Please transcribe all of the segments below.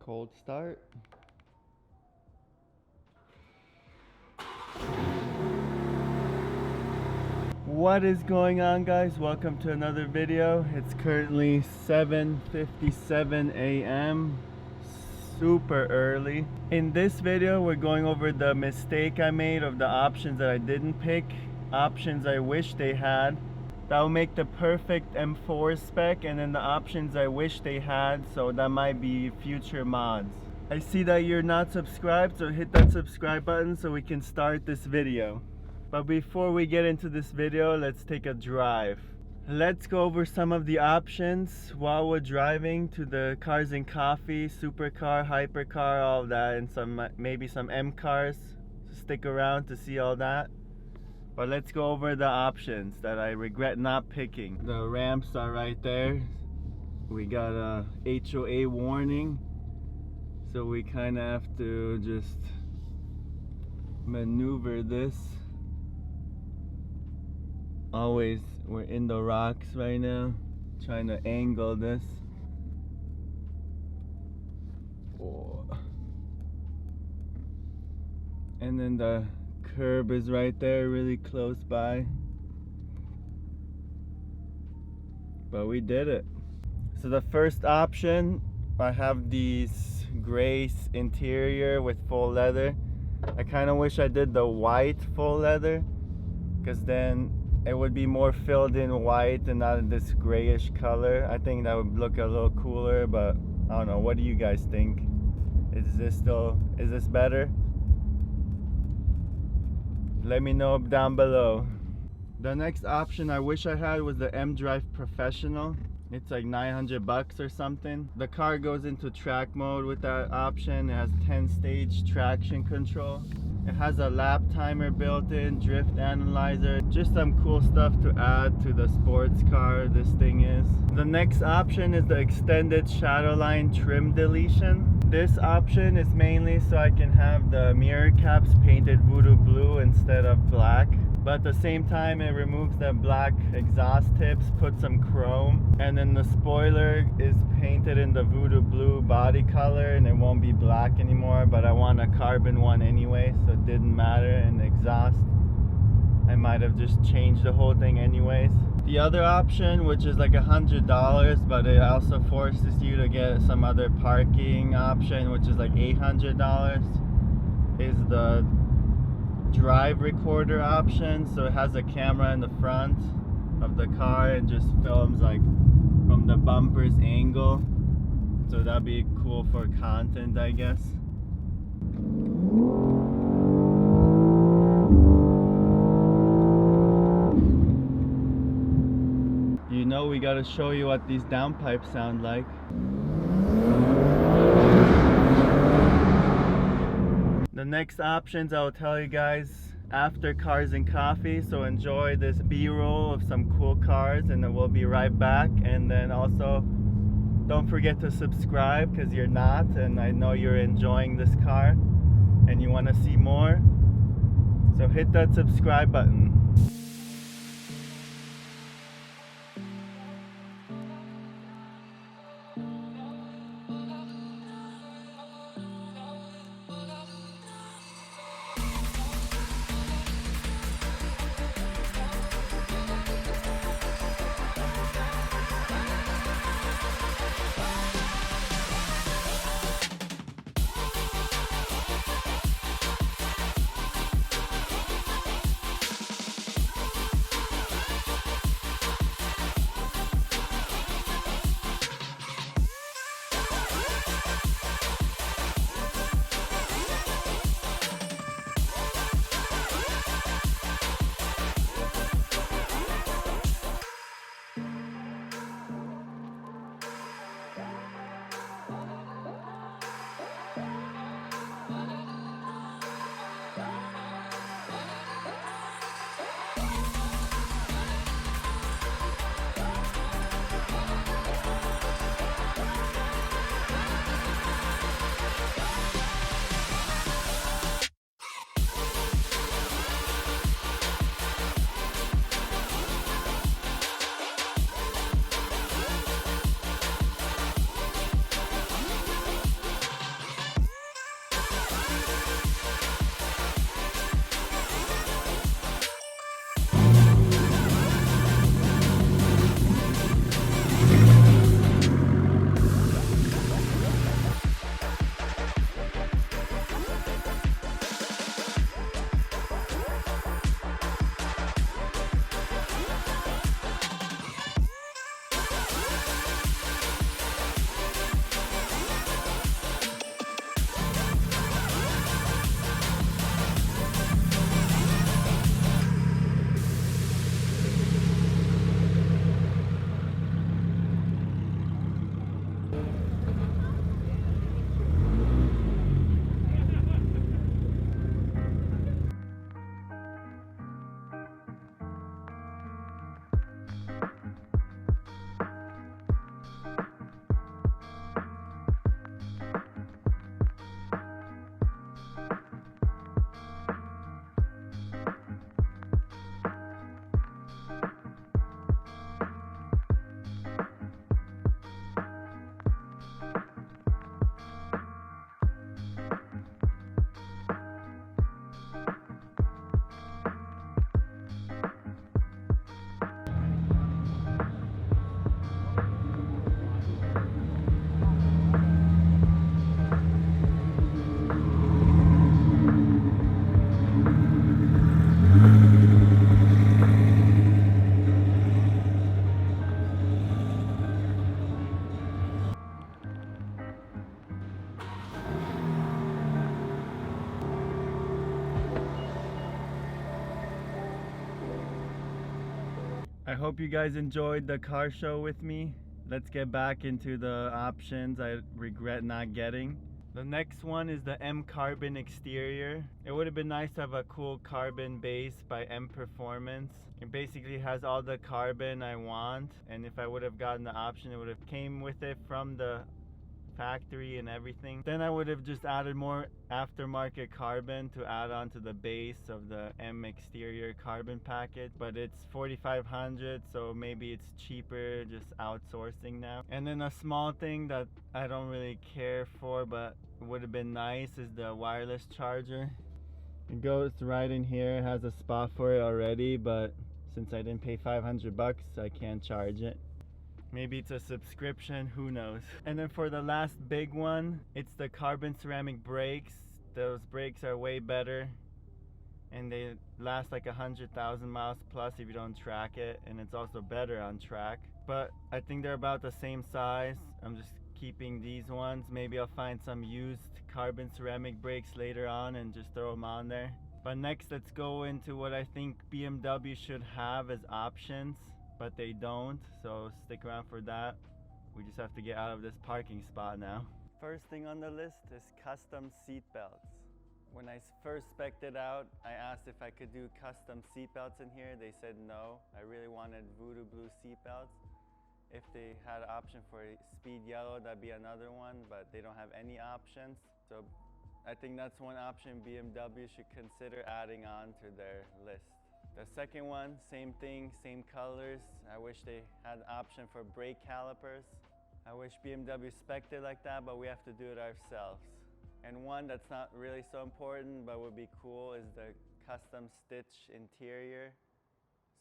Cold start. What is going on, guys? Welcome to another video. It's currently 7:57 a.m. super early. In this video we're going over the mistake I made of the options that I didn't pick, options I wish they had that will make the perfect M4 spec, and then the options I wish they had, so that might be future mods. I see that you're not subscribed, so hit that subscribe button so we can start this video. But before we get into this video, let's take a drive. Let's go over some of the options while we're driving to the Cars and Coffee, supercar, hypercar, all that, and some maybe some M cars. So stick around to see all that. But let's go over the options that I regret not picking. The ramps are right there. We got a HOA warning, so we kind of have to just maneuver this. Always, we're in the rocks right now, trying to angle this. Oh. And then the curb is right there, really close by. But we did it. So the first option, I have these gray interior with full leather. I kind of wish I did the white full leather, because then it would be more filled in white and not this grayish color. I think that would look a little cooler, but I don't know. What do you guys think? Is this better? Let me know down below. The next option I wish I had was the M-Drive Professional. It's like 900 bucks or something. The car goes into track mode with that option. It has 10-stage traction control. It has a lap timer built in, drift analyzer, just some cool stuff to add to the sports car this thing is. The next option is the extended shadowline trim deletion. This option is mainly so I can have the mirror caps painted voodoo blue instead of black. But at the same time, it removes the black exhaust tips, puts some chrome, and then the spoiler is painted in the voodoo blue body color, and it won't be black anymore. But I want a carbon one anyway, so it didn't matter. And the exhaust, I might have just changed the whole thing anyways. The other option, which is like $100, but it also forces you to get some other parking option, which is like $800, is the drive recorder option. So it has a camera in the front of the car and just films like from the bumper's angle. So that'd be cool for content, I guess. You know, we gotta show you what these downpipes sound like. The next options I will tell you guys after Cars and Coffee, so enjoy this B-roll of some cool cars, and then we'll be right back. And then also don't forget to subscribe, because you're not, and I know you're enjoying this car and you want to see more, so hit that subscribe button. hope you guys enjoyed the car show with me. Let's get back into the options I regret not getting. The next one is the M Carbon exterior. It would have been nice to have a cool carbon base by M Performance. It basically has all the carbon I want, and if I would have gotten the option, it would have came with it from the factory and everything. Then I would have just added more aftermarket carbon to add on to the base of the M exterior carbon package, but it's $4,500, so maybe it's cheaper just outsourcing now. And then a small thing that I don't really care for but would have been nice is the wireless charger. It goes right in here, it has a spot for it already, but since I didn't pay 500 bucks, I can't charge it. Maybe it's a subscription, who knows. And then for the last big one, it's the carbon ceramic brakes. Those brakes are way better and they last like 100,000 miles plus if you don't track it, and it's also better on track. But I think they're about the same size. I'm just keeping these ones. Maybe I'll find some used carbon ceramic brakes later on and just throw them on there. But next, let's go into what I think BMW should have as options, but they don't, so stick around for that. We just have to get out of this parking spot now. First thing on the list is custom seat belts. When I first spec'd it out, I asked if I could do custom seat belts in here. They said no. I really wanted voodoo blue seat belts. If they had an option for speed yellow, that'd be another one, but they don't have any options. So I think that's one option BMW should consider adding on to their list. The second one, same thing, same colors. I wish they had an option for brake calipers. I wish BMW spec'd it like that, but we have to do it ourselves. And one that's not really so important, but would be cool, is the custom stitch interior.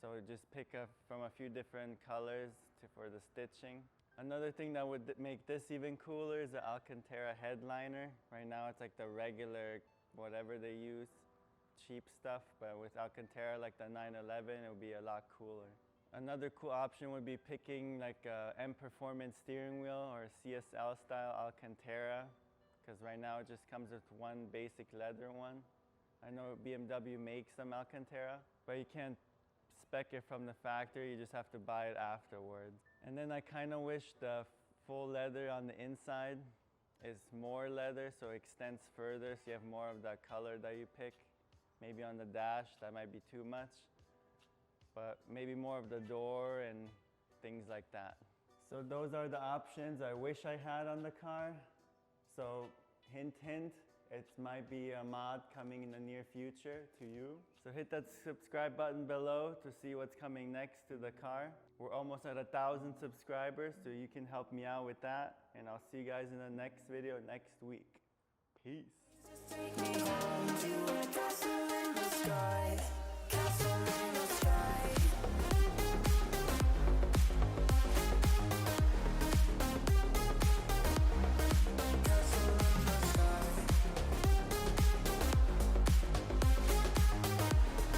So just pick up from a few different colors for the stitching. Another thing that would make this even cooler is the Alcantara headliner. Right now it's like the regular, whatever they use, cheap stuff, but with Alcantara like the 911, it would be a lot cooler. Another cool option would be picking like a M Performance steering wheel or a CSL Style Alcantara, because right now it just comes with one basic leather one. I know BMW makes some Alcantara, but you can't spec it from the factory, you just have to buy it afterwards. And then I kind of wish the full leather on the inside is more leather, so it extends further, so you have more of that color that you pick. Maybe on the dash, that might be too much, but maybe more of the door and things like that. So those are the options I wish I had on the car. So hint, hint, it might be a mod coming in the near future to you. So hit that subscribe button below to see what's coming next to the car. We're almost at 1,000 subscribers, so you can help me out with that. And I'll see you guys in the next video next week. Peace.